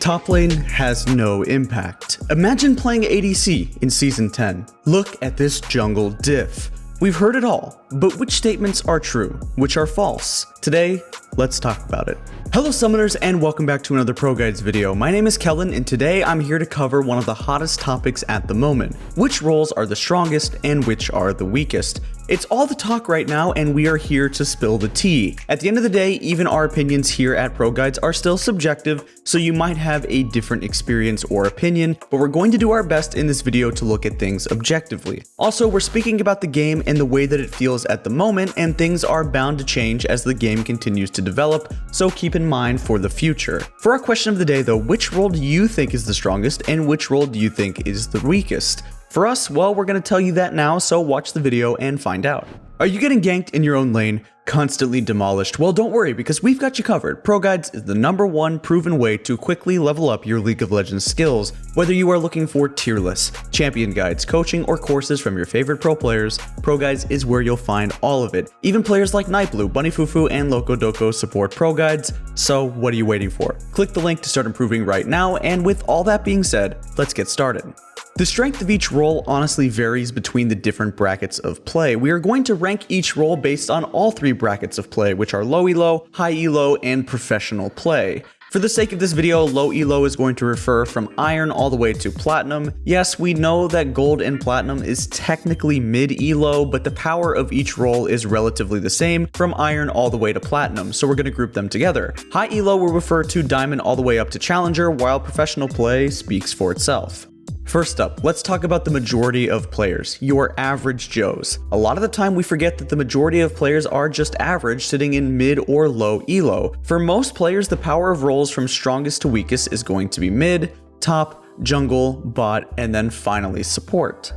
Top lane has no impact. Imagine playing ADC in Season 10. Look at this jungle diff. We've heard it all, but which statements are true, which are false? Today, let's talk about it. Hello summoners and welcome back to another ProGuides video. My name is Kellen and today I'm here to cover one of the hottest topics at the moment. Which roles are the strongest and which are the weakest? It's all the talk right now and we are here to spill the tea. At the end of the day, even our opinions here at ProGuides are still subjective, so you might have a different experience or opinion, but we're going to do our best in this video to look at things objectively. Also, we're speaking about the game and the way that it feels at the moment, and things are bound to change as the game continues to develop, so keep in mind for the future. For our question of the day though, which role do you think is the strongest and which role do you think is the weakest? For us, well, we're going to tell you that now, so watch the video and find out. Are you getting ganked in your own lane? Constantly demolished? Well, don't worry because we've got you covered. ProGuides is the #1 proven way to quickly level up your League of Legends skills. Whether you are looking for tier lists, champion guides, coaching, or courses from your favorite pro players, ProGuides is where you'll find all of it. Even players like Nightblue, Bunnyfufu, and Locodoco support ProGuides, so what are you waiting for? Click the link to start improving right now, and with all that being said, let's get started. The strength of each role honestly varies between the different brackets of play. We are going to rank each role based on all three brackets of play, which are low elo, high elo, and professional play. For the sake of this video, low elo is going to refer from iron all the way to platinum. Yes, we know that gold and platinum is technically mid elo, but the power of each role is relatively the same from iron all the way to platinum, so we're going to group them together. High elo will refer to diamond all the way up to challenger, while professional play speaks for itself. First up, let's talk about the majority of players, your average Joes. A lot of the time we forget that the majority of players are just average, sitting in mid or low elo. For most players, the power of roles from strongest to weakest is going to be mid, top, jungle, bot, and then finally support.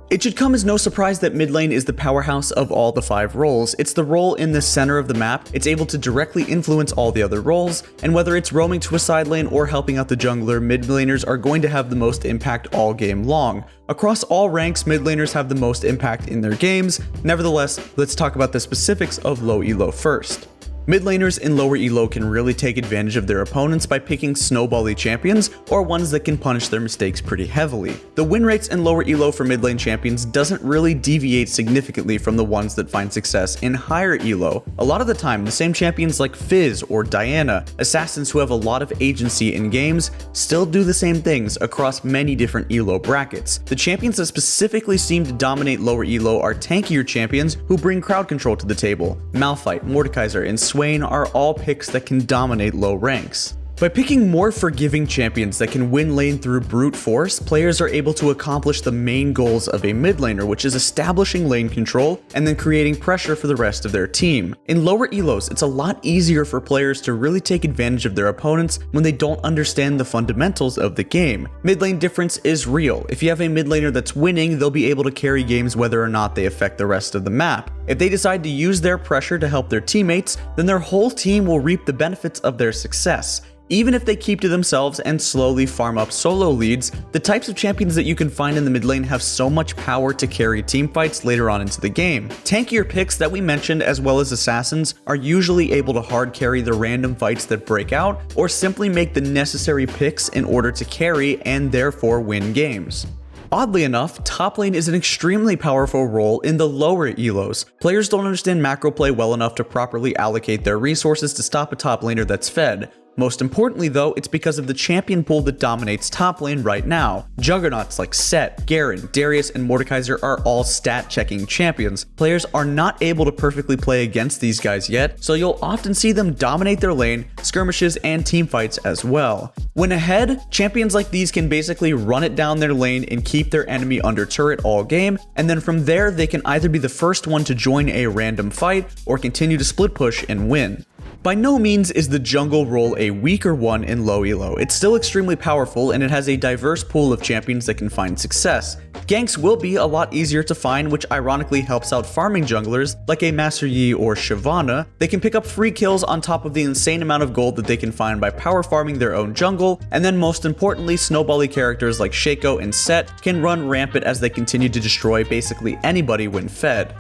It should come as no surprise that mid lane is the powerhouse of all the 5 roles. It's the role in the center of the map. It's able to directly influence all the other roles, and whether it's roaming to a side lane or helping out the jungler, mid laners are going to have the most impact all game long. Across all ranks, mid laners have the most impact in their games. Nevertheless, let's talk about the specifics of low elo first. Mid laners in lower elo can really take advantage of their opponents by picking snowbally champions or ones that can punish their mistakes pretty heavily. The win rates in lower elo for mid lane champions doesn't really deviate significantly from the ones that find success in higher elo. A lot of the time, the same champions like Fizz or Diana, assassins who have a lot of agency in games, still do the same things across many different elo brackets. The champions that specifically seem to dominate lower elo are tankier champions who bring crowd control to the table. Malphite, Mordekaiser, and Swain are all picks that can dominate low ranks. By picking more forgiving champions that can win lane through brute force, players are able to accomplish the main goals of a mid laner, which is establishing lane control and then creating pressure for the rest of their team. In lower elos, it's a lot easier for players to really take advantage of their opponents when they don't understand the fundamentals of the game. Mid lane difference is real. If you have a mid laner that's winning, they'll be able to carry games whether or not they affect the rest of the map. If they decide to use their pressure to help their teammates, then their whole team will reap the benefits of their success. Even if they keep to themselves and slowly farm up solo leads, the types of champions that you can find in the mid lane have so much power to carry teamfights later on into the game. Tankier picks that we mentioned, as well as assassins, are usually able to hard carry the random fights that break out, or simply make the necessary picks in order to carry and therefore win games. Oddly enough, top lane is an extremely powerful role in the lower elos. Players don't understand macro play well enough to properly allocate their resources to stop a top laner that's fed. Most importantly though, it's because of the champion pool that dominates top lane right now. Juggernauts like Sett, Garen, Darius, and Mordekaiser are all stat-checking champions. Players are not able to perfectly play against these guys yet, so you'll often see them dominate their lane, skirmishes, and teamfights as well. When ahead, champions like these can basically run it down their lane and keep their enemy under turret all game, and then from there they can either be the first one to join a random fight or continue to split push and win. By no means is the jungle role a weaker one in low elo. It's still extremely powerful and it has a diverse pool of champions that can find success. Ganks will be a lot easier to find, which ironically helps out farming junglers like a Master Yi or Shyvana. They can pick up free kills on top of the insane amount of gold that they can find by power farming their own jungle, and then most importantly, snowbally characters like Shaco and Sett can run rampant as they continue to destroy basically anybody when fed.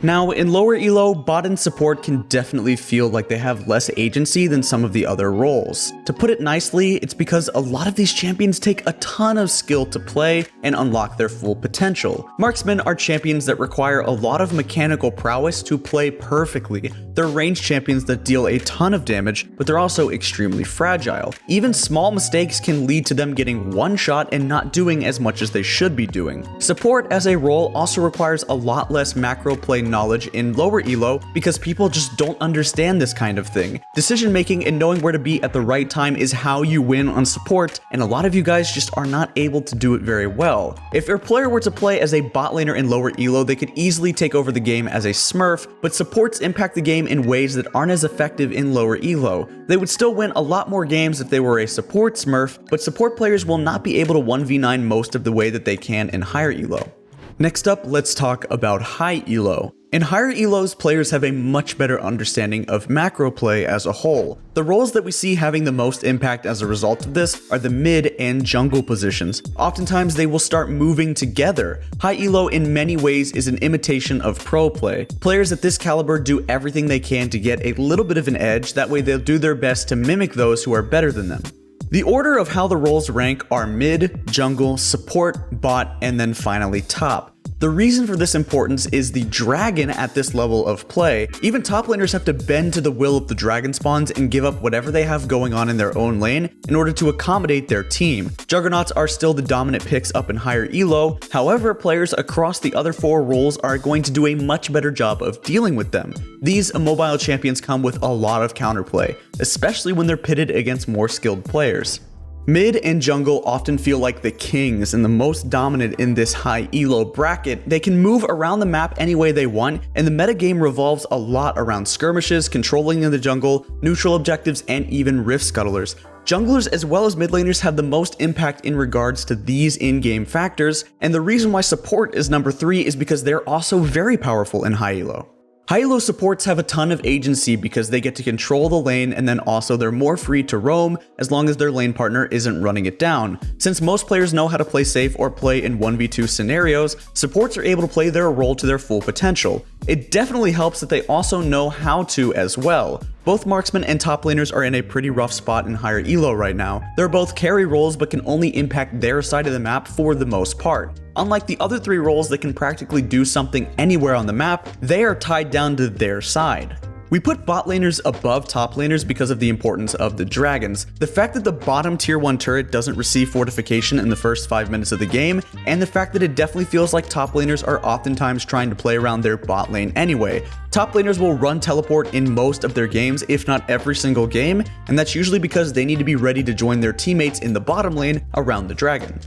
Now, in lower elo, bot and support can definitely feel like they have less agency than some of the other roles. To put it nicely, it's because a lot of these champions take a ton of skill to play and unlock their full potential. Marksmen are champions that require a lot of mechanical prowess to play perfectly. They're ranged champions that deal a ton of damage, but they're also extremely fragile. Even small mistakes can lead to them getting one shot and not doing as much as they should be doing. Support as a role also requires a lot less macro play knowledge in lower elo because people just don't understand this kind of thing. Decision making and knowing where to be at the right time is how you win on support, and a lot of you guys just are not able to do it very well. If your player were to play as a bot laner in lower elo, they could easily take over the game as a smurf, but supports impact the game in ways that aren't as effective in lower elo. They would still win a lot more games if they were a support smurf, but support players will not be able to 1v9 most of the way that they can in higher elo. Next up, let's talk about high elo. In higher elos, players have a much better understanding of macro play as a whole. The roles that we see having the most impact as a result of this are the mid and jungle positions. Oftentimes, they will start moving together. High elo in many ways is an imitation of pro play. Players at this caliber do everything they can to get a little bit of an edge, that way they'll do their best to mimic those who are better than them. The order of how the roles rank are mid, jungle, support, bot, and then finally top. The reason for this importance is the dragon at this level of play. Even top laners have to bend to the will of the dragon spawns and give up whatever they have going on in their own lane in order to accommodate their team. Juggernauts are still the dominant picks up in higher elo, however, players across the other four roles are going to do a much better job of dealing with them. These immobile champions come with a lot of counterplay, especially when they're pitted against more skilled players. Mid and jungle often feel like the kings and the most dominant in this high elo bracket. They can move around the map any way they want, and the metagame revolves a lot around skirmishes, controlling in the jungle, neutral objectives, and even rift scuttlers. Junglers as well as mid laners have the most impact in regards to these in-game factors, and the reason why support is number 3 is because they're also very powerful in high elo. High elo supports have a ton of agency because they get to control the lane, and then also they're more free to roam as long as their lane partner isn't running it down. Since most players know how to play safe or play in 1v2 scenarios, supports are able to play their role to their full potential. It definitely helps that they also know how to as well. Both marksmen and top laners are in a pretty rough spot in higher elo right now. They're both carry roles but can only impact their side of the map for the most part. Unlike the other 3 roles that can practically do something anywhere on the map, they are tied down to their side. We put bot laners above top laners because of the importance of the dragons. The fact that the bottom tier 1 turret doesn't receive fortification in the first 5 minutes of the game, and the fact that it definitely feels like top laners are oftentimes trying to play around their bot lane anyway. Top laners will run teleport in most of their games, if not every single game, and that's usually because they need to be ready to join their teammates in the bottom lane around the dragon.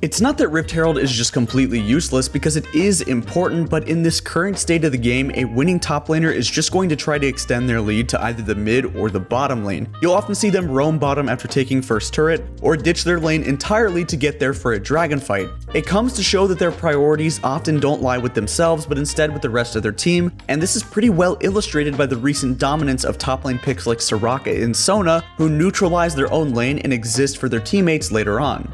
It's not that Rift Herald is just completely useless, because it is important, but in this current state of the game, a winning top laner is just going to try to extend their lead to either the mid or the bottom lane. You'll often see them roam bottom after taking first turret, or ditch their lane entirely to get there for a dragon fight. It comes to show that their priorities often don't lie with themselves, but instead with the rest of their team, and this is pretty well illustrated by the recent dominance of top lane picks like Soraka and Sona, who neutralize their own lane and exist for their teammates later on.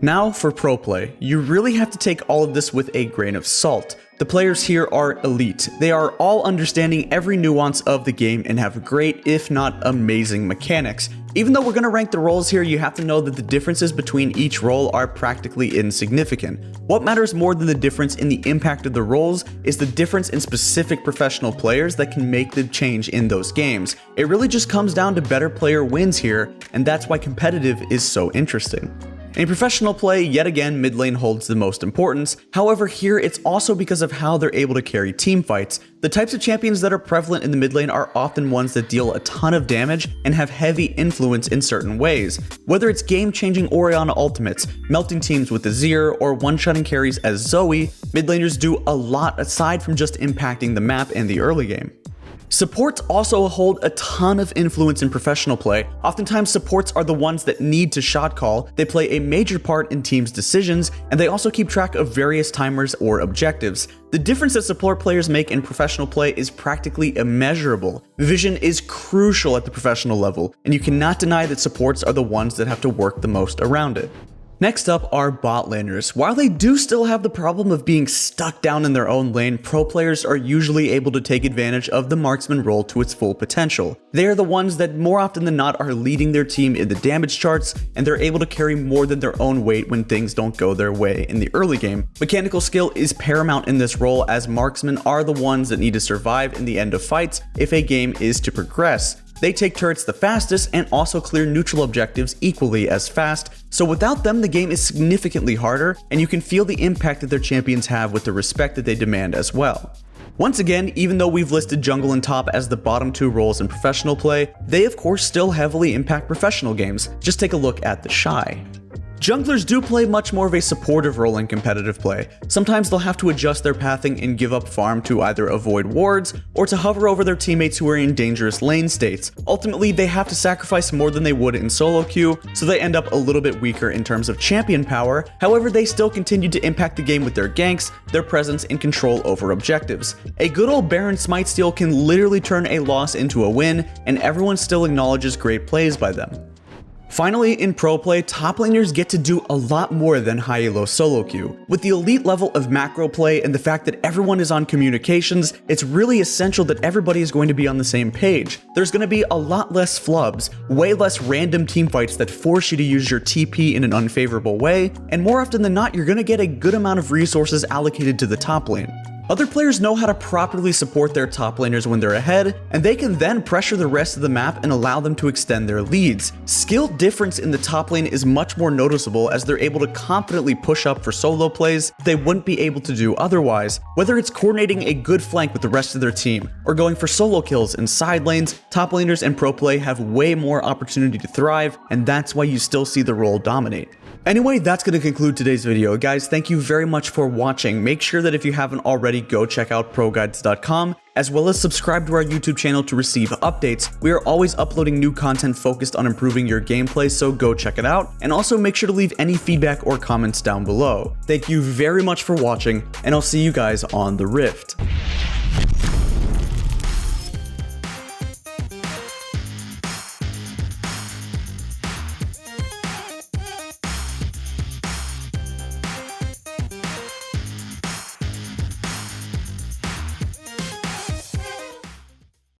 Now for pro play. You really have to take all of this with a grain of salt. The players here are elite. They are all understanding every nuance of the game and have great, if not amazing, mechanics. Even though we're going to rank the roles here, you have to know that the differences between each role are practically insignificant. What matters more than the difference in the impact of the roles is the difference in specific professional players that can make the change in those games. It really just comes down to better player wins here, and that's why competitive is so interesting. In professional play, yet again, mid lane holds the most importance. However, here it's also because of how they're able to carry team fights. The types of champions that are prevalent in the mid lane are often ones that deal a ton of damage and have heavy influence in certain ways. Whether it's game-changing Orianna ultimates, melting teams with Azir, or one-shotting carries as Zoe, mid laners do a lot aside from just impacting the map and the early game. Supports also hold a ton of influence in professional play. Oftentimes, supports are the ones that need to shot call, they play a major part in teams' decisions, and they also keep track of various timers or objectives. The difference that support players make in professional play is practically immeasurable. Vision is crucial at the professional level, and you cannot deny that supports are the ones that have to work the most around it. Next up are bot laners. While they do still have the problem of being stuck down in their own lane, pro players are usually able to take advantage of the marksman role to its full potential. They are the ones that more often than not are leading their team in the damage charts, and they're able to carry more than their own weight when things don't go their way in the early game. Mechanical skill is paramount in this role, as marksmen are the ones that need to survive in the end of fights if a game is to progress. They take turrets the fastest and also clear neutral objectives equally as fast, so without them the game is significantly harder, and you can feel the impact that their champions have with the respect that they demand as well. Once again, even though we've listed jungle and top as the bottom two roles in professional play, they of course still heavily impact professional games. Just take a look at the Shy. Junglers do play much more of a supportive role in competitive play. Sometimes they'll have to adjust their pathing and give up farm to either avoid wards or to hover over their teammates who are in dangerous lane states. Ultimately, they have to sacrifice more than they would in solo queue, so they end up a little bit weaker in terms of champion power. However, they still continue to impact the game with their ganks, their presence, and control over objectives. A good old Baron Smite steal can literally turn a loss into a win, and everyone still acknowledges great plays by them. Finally, in pro play, top laners get to do a lot more than high elo solo queue. With the elite level of macro play and the fact that everyone is on communications, it's really essential that everybody is going to be on the same page. There's going to be a lot less flubs, way less random teamfights that force you to use your TP in an unfavorable way, and more often than not, you're going to get a good amount of resources allocated to the top lane. Other players know how to properly support their top laners when they're ahead, and they can then pressure the rest of the map and allow them to extend their leads. Skill difference in the top lane is much more noticeable, as they're able to confidently push up for solo plays they wouldn't be able to do otherwise. Whether it's coordinating a good flank with the rest of their team, or going for solo kills in side lanes, top laners and pro play have way more opportunity to thrive, and that's why you still see the role dominate. Anyway, that's going to conclude today's video. Guys, thank you very much for watching. Make sure that if you haven't already, go check out ProGuides.com, as well as subscribe to our YouTube channel to receive updates. We are always uploading new content focused on improving your gameplay, so go check it out. And also make sure to leave any feedback or comments down below. Thank you very much for watching, and I'll see you guys on the Rift.